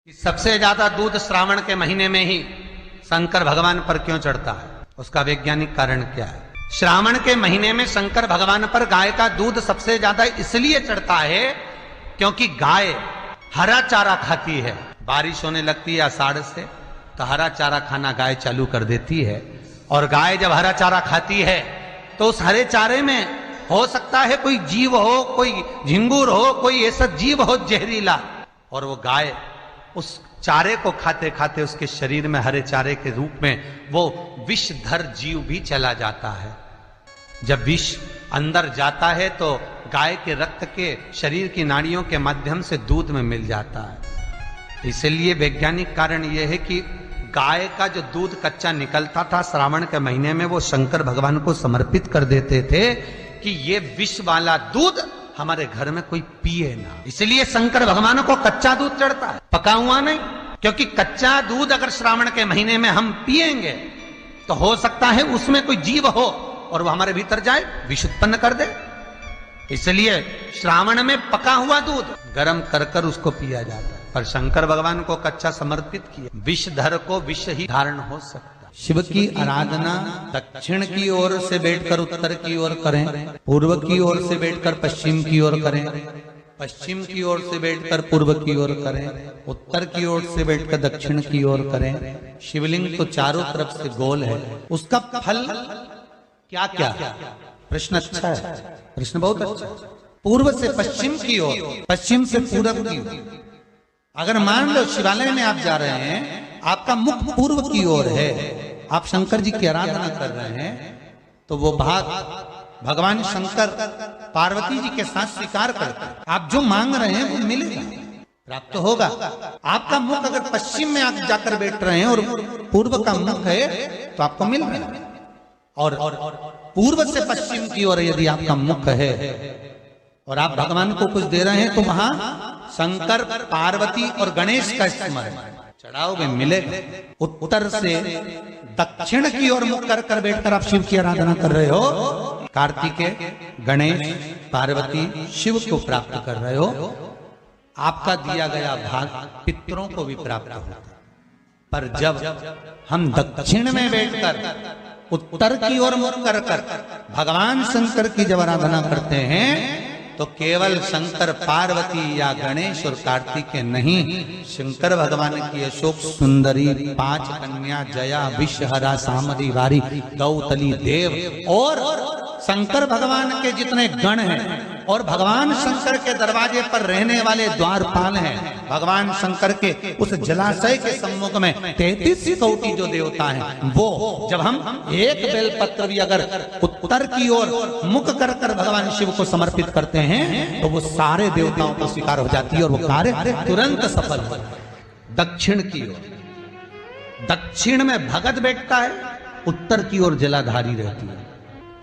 सबसे ज्यादा दूध श्रावण के महीने में ही शंकर भगवान पर क्यों चढ़ता है, उसका वैज्ञानिक कारण क्या है। श्रावण के महीने में शंकर भगवान पर गाय का दूध सबसे ज्यादा इसलिए चढ़ता है क्योंकि गाय हरा चारा खाती है। बारिश होने लगती है आषाढ़ से तो हरा चारा खाना गाय चालू कर देती है, और गाय जब हरा चारा खाती है तो उस हरे चारे में हो सकता है कोई जीव हो, कोई झिंगुर हो, कोई ऐसा जीव हो जहरीला, और वो गाय उस चारे को खाते खाते उसके शरीर में हरे चारे के रूप में वो विषधर जीव भी चला जाता है। जब विष अंदर जाता है तो गाय के रक्त के शरीर की नाड़ियों के माध्यम से दूध में मिल जाता है। इसलिए वैज्ञानिक कारण यह है कि गाय का जो दूध कच्चा निकलता था श्रावण के महीने में वो शंकर भगवान को समर्पित कर देते थे कि ये विष वाला दूध हमारे घर में कोई पिए ना। इसलिए शंकर भगवान को कच्चा दूध चढ़ता है, पका हुआ नहीं, क्योंकि कच्चा दूध अगर श्रावण के महीने में हम पिएंगे तो हो सकता है उसमें कोई जीव हो और वो हमारे भीतर जाए विष उत्पन्न कर दे। इसलिए श्रावण में पका हुआ दूध गर्म कर कर उसको पिया जाता है, पर शंकर भगवान को कच्चा समर्पित किया। विषधर को विष ही धारण हो सकता। शिव की आराधना दक्षिण की ओर से बैठकर उत्तर की ओर करें, पूर्व की ओर से बैठकर पश्चिम की ओर करें, पश्चिम की ओर से बैठकर पूर्व की ओर करें, उत्तर की ओर से बैठकर दक्षिण की ओर करें। शिवलिंग तो चारों तरफ से गोल है, उसका फल क्या क्या? प्रश्न अच्छा है, प्रश्न बहुत अच्छा है। पूर्व से पश्चिम की ओर, पश्चिम से पूर्व की ओर। अगर मान लो शिवालय में आप जा रहे हैं, आपका मुख पूर्व की ओर है, आप शंकर जी की आराधना कर रहे हैं, तो वो भाग भगवान शंकर पार्वती जी के साथ स्वीकार करते हैं। आप जो मांग रहे हैं वो मिलेगा, प्राप्त होगा। आपका मुख अगर पश्चिम में आप जाकर बैठ रहे हैं और पूर्व का मुख है तो आपको मिल रहा है, और पूर्व से पश्चिम की ओर यदि आपका मुख है और आप भगवान को कुछ दे रहे हैं तो वहां शंकर पार्वती और गणेश का स्मरण चढ़ाओगे मिलेगा। उत्तर से दक्षिण की ओर मुख कर कर बैठकर आप शिव की आराधना कर रहे हो, कार्तिकेय गणेश पार्वती शिव को प्राप्त कर रहे हो, आपका दिया गया भाग पितरों को भी प्राप्त होता। पर जब हम दक्षिण में बैठकर उत्तर की ओर मुख कर कर भगवान शंकर की जब आराधना करते हैं तो केवल शंकर पार्वती या गणेश और कार्तिकेय नहीं, शंकर भगवान की अशोक सुंदरी, 5 कन्या, जया, विषहरा, सामरी, वारी, गौतली, देव और शंकर भगवान के जितने गण हैं और भगवान शंकर के दरवाजे पर रहने वाले द्वारपाल हैं, भगवान शंकर के उस जलाशय के सम्मुख में 33 कोटि जो देवता हैं, वो जब हम एक बेलपत्र भी अगर उत्तर की ओर मुख कर कर भगवान शिव को समर्पित करते हैं तो वो सारे देवताओं को स्वीकार हो जाती है और वो कार्य तुरंत सफल हो। दक्षिण की ओर, दक्षिण में भगत बैठता है, उत्तर की ओर जलाधारी रहती है।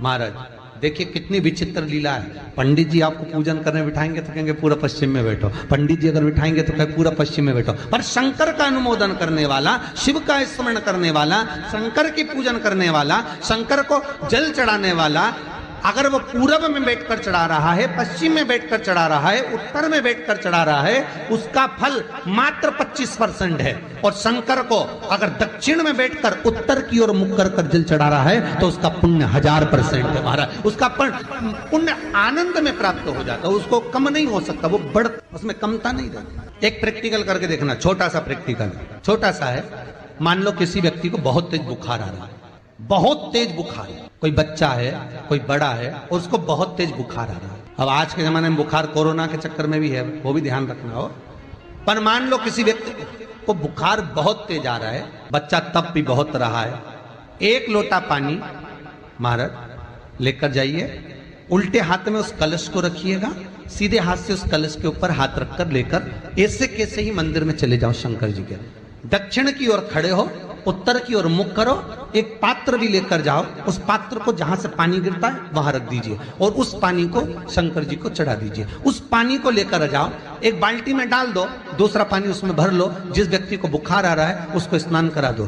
महाराज देखिए कितनी विचित्र लीला है। पंडित जी आपको पूजन करने बिठाएंगे तो कहेंगे पूरा पश्चिम में बैठो, पंडित जी अगर बिठाएंगे तो कहेंगे पूरा पश्चिम में बैठो, पर शंकर का अनुमोदन करने वाला, शिव का स्मरण करने वाला, शंकर की पूजन करने वाला, शंकर को जल चढ़ाने वाला अगर वो पूरब में बैठकर चढ़ा रहा है, पश्चिम में बैठकर चढ़ा रहा है, उत्तर में बैठकर चढ़ा रहा है, उसका फल मात्र 25% है। और शंकर को अगर दक्षिण में बैठकर उत्तर की ओर मुख कर कर जल चढ़ा रहा है तो उसका पुण्य 1000% है। महाराज उसका पुण्य आनंद में प्राप्त हो जाता है, उसको कम नहीं हो सकता, वो बढ़ उसमें कमता नहीं रहती। एक प्रैक्टिकल करके देखना, छोटा सा प्रैक्टिकल, छोटा सा है। मान लो किसी व्यक्ति को बहुत तेज बुखार आ रहा है, बहुत तेज बुखार, कोई बच्चा है कोई बड़ा है और उसको बहुत तेज बुखार आ रहा है। अब आज के जमाने में बुखार कोरोना के चक्कर में भी है, वो भी ध्यान रखना हो। पर मान लो किसी व्यक्ति को बुखार बहुत तेज आ रहा है, बच्चा तप भी बहुत रहा है, 1 लोटा पानी महाराज लेकर जाइए, उल्टे हाथ में उस कलश को रखिएगा, सीधे हाथ से उस कलश के ऊपर हाथ रखकर लेकर ऐसे कैसे ही मंदिर में चले जाओ शंकर जी के। दक्षिण की ओर खड़े हो, उत्तर की ओर मुख करो, एक पात्र भी लेकर जाओ, उस पात्र को जहां से पानी गिरता है वहां रख दीजिए और उस पानी को शंकर जी को चढ़ा दीजिए। उस पानी को लेकर जाओ, एक बाल्टी में डाल दो, दूसरा पानी उसमें भर लो, जिस व्यक्ति को बुखार आ रहा है उसको स्नान करा दो।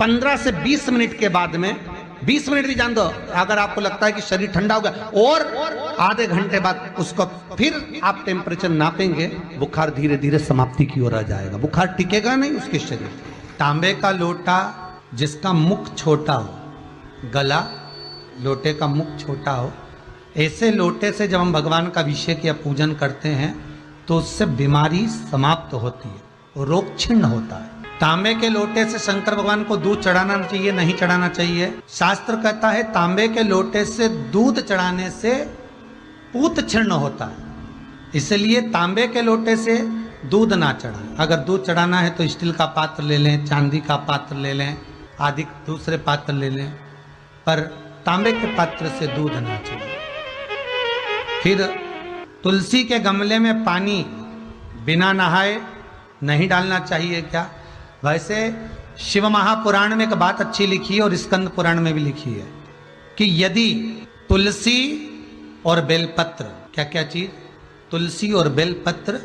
15 से 20 मिनट के बाद में 20 मिनट भी जान दो, अगर आपको लगता है कि शरीर ठंडा हो गया और आधे घंटे बाद उसको फिर आप टेम्परेचर नापेंगे, बुखार धीरे धीरे समाप्ति की ओर आ जाएगा, बुखार टिकेगा नहीं उसके शरीर। तांबे का लोटा जिसका मुख छोटा हो, गला लोटे का मुख छोटा हो, ऐसे लोटे से जब हम भगवान का अभिषेक या पूजन करते हैं तो उससे बीमारी समाप्त होती है, रोग छिन्न होता है। तांबे के लोटे से शंकर भगवान को दूध चढ़ाना चाहिए, नहीं चढ़ाना चाहिए? शास्त्र कहता है तांबे के लोटे से दूध चढ़ाने से पूत छिन्न होता है, इसलिए तांबे के लोटे से दूध ना चढ़ाएं। अगर दूध चढ़ाना है तो स्टील का पात्र ले लें, चांदी का पात्र ले लें, आदि दूसरे पात्र ले लें, पर तांबे के पात्र से दूध ना चढ़ाएं। फिर तुलसी के गमले में पानी बिना नहाए नहीं डालना चाहिए क्या? वैसे शिव महापुराण में एक बात अच्छी लिखी है और स्कंद पुराण में भी लिखी है कि यदि तुलसी और बेलपत्र, क्या क्या चीज, तुलसी और बेलपत्र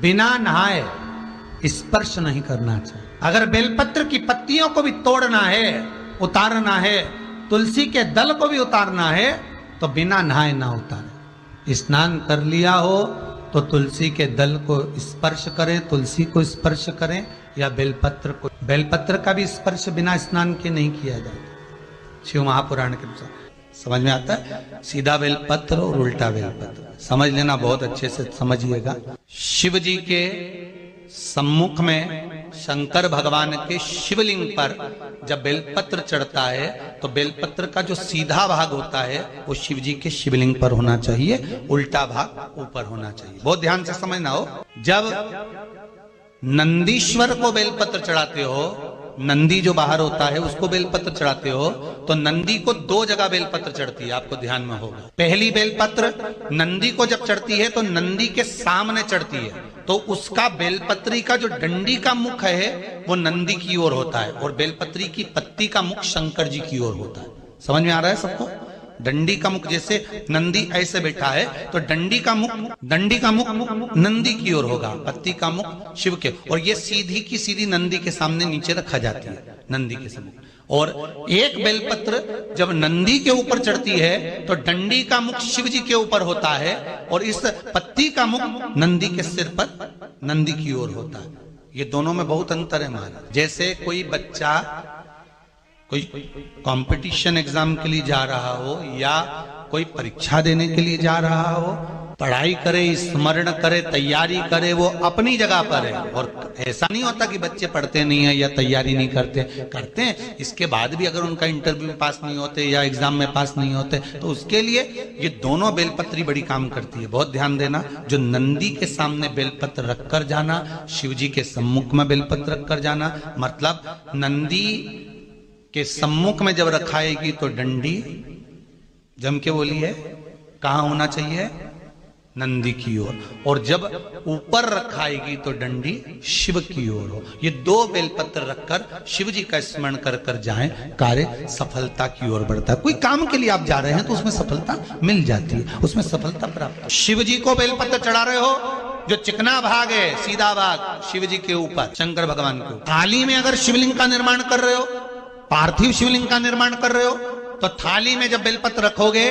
बिना नहाए स्पर्श नहीं करना चाहिए। अगर बेलपत्र की पत्तियों को भी तोड़ना है, उतारना है, तुलसी के दल को भी उतारना है तो बिना नहाए ना उतारे। स्नान कर लिया हो तो तुलसी के दल को स्पर्श करें, तुलसी को स्पर्श करें या बेलपत्र को। बेलपत्र का भी स्पर्श बिना स्नान के नहीं किया जाता शिव महापुराण के अनुसार। समझ में आता है? सीधा बेलपत्र और उल्टा बेलपत्र समझ लेना, बहुत अच्छे से समझिएगा। शिव जी के सम्मुख में शंकर भगवान के शिवलिंग पर जब बेलपत्र चढ़ता है तो बेलपत्र का जो सीधा भाग होता है वो शिव जी के शिवलिंग पर होना चाहिए, उल्टा भाग ऊपर होना चाहिए। बहुत ध्यान से समझना हो। जब नंदीश्वर को बेलपत्र चढ़ाते हो, नंदी जो बाहर होता है उसको बेलपत्र चढ़ाते हो तो नंदी को दो जगह बेलपत्र चढ़ती है, आपको ध्यान में होगा। पहली बेलपत्र नंदी को जब चढ़ती है तो नंदी के सामने चढ़ती है, तो उसका बेलपत्री का जो डंडी का मुख है वो नंदी की ओर होता है और बेलपत्री की पत्ती का मुख शंकर जी की ओर होता है। समझ में आ रहा है सबको? डंडी का मुख, जैसे नंदी ऐसे बैठा है तो डंडी का मुख नंदी की ओर होगा, पत्ती का मुख शिव के, और ये सीधी की सीधी नंदी के सामने नीचे रखा जाती है, नंदी के सामने। और एक बेलपत्र जब नंदी के ऊपर चढ़ती है तो डंडी का मुख शिव जी के ऊपर होता है और इस पत्ती का मुख नंदी के सिर पर नंदी की ओर होता है। ये दोनों में बहुत अंतर है महाराज। जैसे कोई बच्चा कोई कंपटीशन एग्जाम के लिए जा रहा हो या कोई परीक्षा देने के लिए जा रहा हो, पढ़ाई करे, स्मरण करे, तैयारी करे, वो अपनी जगह पर है। और ऐसा नहीं होता कि बच्चे पढ़ते नहीं है या तैयारी नहीं करते हैं। इसके बाद भी अगर उनका इंटरव्यू में पास नहीं होते या एग्जाम में पास नहीं होते तो उसके लिए ये दोनों बेलपत्री बड़ी काम करती है। बहुत ध्यान देना, जो नंदी के सामने बेलपत्र रखकर जाना, शिव जी के सम्मुख में बेलपत्र रखकर जाना, मतलब नंदी के सम्मुख में जब रखाएगी तो डंडी, जम के बोलिए, कहां होना चाहिए? नंदी की ओर। और जब ऊपर रखाएगी तो डंडी शिव की ओर हो। ये दो बेलपत्र रखकर शिव जी का स्मरण कर कर जाएं, कार्य सफलता की ओर बढ़ता है। कोई काम के लिए आप जा रहे हैं तो उसमें सफलता मिल जाती है, उसमें सफलता प्राप्त। शिव जी को बेलपत्र चढ़ा रहे हो, जो चिकना भाग है, सीधा भाग शिव जी के ऊपर, शंकर भगवान के ऊपर। थाली में अगर शिवलिंग का निर्माण कर रहे हो, पार्थिव शिवलिंग का निर्माण कर रहे हो, तो थाली में जब बेलपत्र रखोगे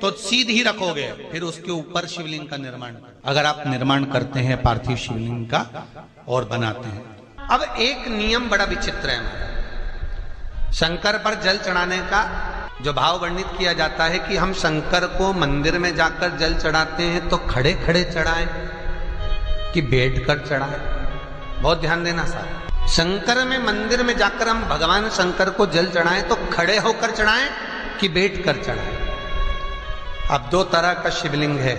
तो सीधी रखोगे, फिर उसके ऊपर शिवलिंग का निर्माण। अगर आप निर्माण करते हैं पार्थिव शिवलिंग का और बनाते हैं। अब एक नियम बड़ा विचित्र है शंकर पर जल चढ़ाने का, जो भाव वर्णित किया जाता है कि हम शंकर को मंदिर में जाकर जल चढ़ाते हैं तो खड़े खड़े चढ़ाएं कि बैठकर चढ़ाएं। बहुत ध्यान देना साहब। शंकर में मंदिर में जाकर हम भगवान शंकर को जल चढ़ाएं तो खड़े होकर चढ़ाएं कि बैठकर चढ़ाएं। अब दो तरह का शिवलिंग है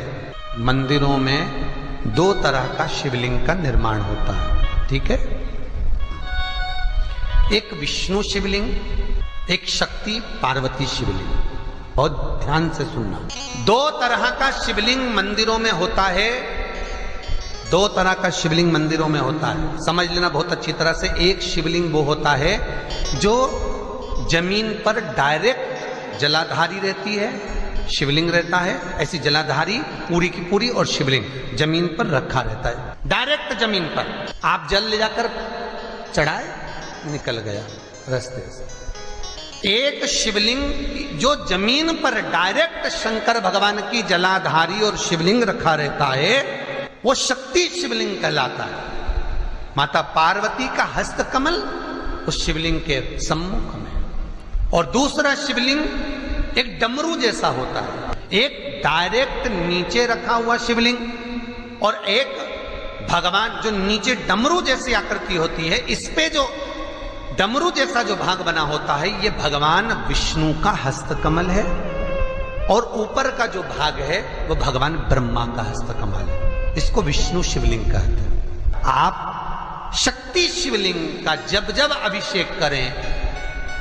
मंदिरों में, दो तरह का शिवलिंग का निर्माण होता है, ठीक है? एक विष्णु शिवलिंग, एक शक्ति पार्वती शिवलिंग। बहुत ध्यान से सुनना, दो तरह का शिवलिंग मंदिरों में होता है, दो तरह का शिवलिंग मंदिरों में होता है। समझ लेना बहुत अच्छी तरह से। एक शिवलिंग वो होता है जो जमीन पर डायरेक्ट जलाधारी रहती है, शिवलिंग रहता है, ऐसी जलाधारी पूरी की पूरी, और शिवलिंग जमीन पर रखा रहता है, डायरेक्ट जमीन पर। आप जल ले जाकर चढ़ाए, निकल गया रास्ते से। एक शिवलिंग जो जमीन पर डायरेक्ट शंकर भगवान की जलाधारी और शिवलिंग रखा रहता है वो शक्ति शिवलिंग कहलाता है। माता पार्वती का हस्त कमल उस शिवलिंग के सम्मुख में, और दूसरा शिवलिंग एक डमरू जैसा होता है। एक डायरेक्ट नीचे रखा हुआ शिवलिंग और एक भगवान जो नीचे डमरू जैसी आकृति होती है, इस पे जो डमरू जैसा जो भाग बना होता है ये भगवान विष्णु का हस्तकमल है, और ऊपर का जो भाग है वो भगवान ब्रह्मा का हस्तकमल है। इसको विष्णु शिवलिंग कहते हैं। आप शक्ति शिवलिंग का जब जब अभिषेक करें,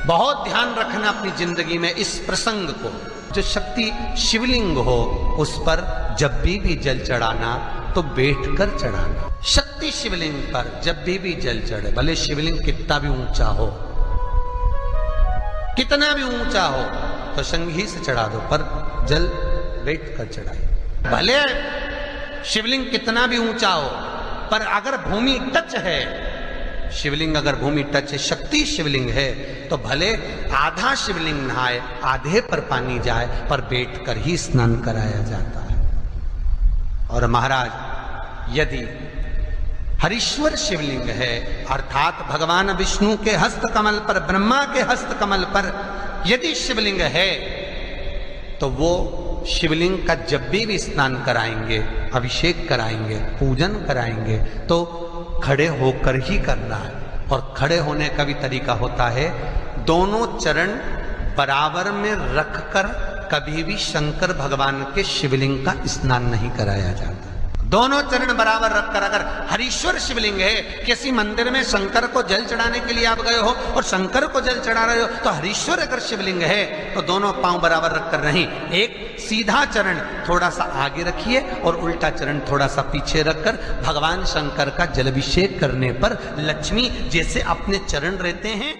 बहुत ध्यान रखना अपनी जिंदगी में इस प्रसंग को। जो शक्ति शिवलिंग हो उस पर जब भी जल चढ़ाना तो बैठकर चढ़ाना। शक्ति शिवलिंग पर जब भी जल चढ़े, भले शिवलिंग कितना भी ऊंचा हो, कितना भी ऊंचा हो, तो संगी से चढ़ा दो, पर जल बैठकर चढ़ाए। भले शिवलिंग कितना भी ऊंचा हो, पर अगर भूमि टच है, शिवलिंग अगर भूमि टच है, शक्ति शिवलिंग है, तो भले आधा शिवलिंग नहाए, आधे पर पानी जाए, पर बैठकर ही स्नान कराया जाता है। और महाराज यदि हरीश्वर शिवलिंग है, अर्थात भगवान विष्णु के हस्त कमल पर, ब्रह्मा के हस्त कमल पर यदि शिवलिंग है, तो वो शिवलिंग का जब भी स्नान कराएंगे, अभिषेक कराएंगे, पूजन कराएंगे, तो खड़े होकर ही करना है। और खड़े होने का भी तरीका होता है, दोनों चरण बराबर में रखकर कभी भी शंकर भगवान के शिवलिंग का स्नान नहीं कराया जाता। दोनों चरण बराबर रखकर, अगर हरीश्वर शिवलिंग है, किसी मंदिर में शंकर को जल चढ़ाने के लिए आप गए हो और शंकर को जल चढ़ा रहे हो, तो हरीश्वर अगर शिवलिंग है तो दोनों पांव बराबर रखकर नहीं, एक सीधा चरण थोड़ा सा आगे रखिए और उल्टा चरण थोड़ा सा पीछे रखकर भगवान शंकर का जलाभिषेक करने पर लक्ष्मी जैसे अपने चरण रहते हैं,